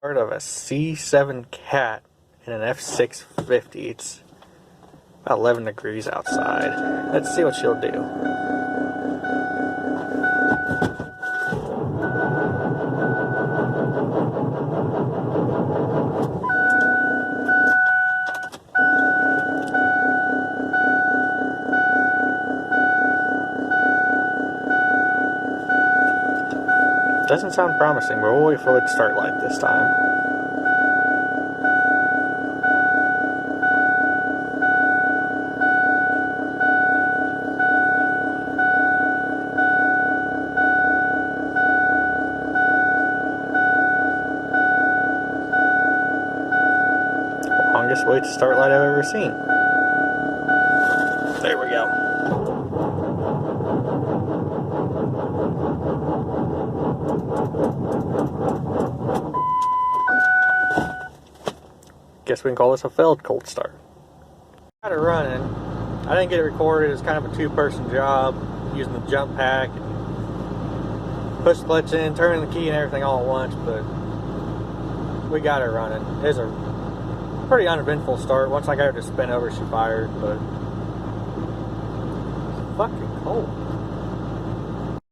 Part of a C7 Cat in an F650. It's about 11 degrees outside. Let's see what she'll do. Doesn't sound promising, but we'll wait for it to start light this time. Longest wait to start light I've ever seen. There we go. Guess we can call this a failed cold start. Got it running. I didn't get it recorded. It's kind of a two-person job, using the jump pack and push the clutch in, turning the key and everything all at once, but we got it running. It was a pretty uneventful start. Once I got her to spin over, she fired, but it's fucking cold.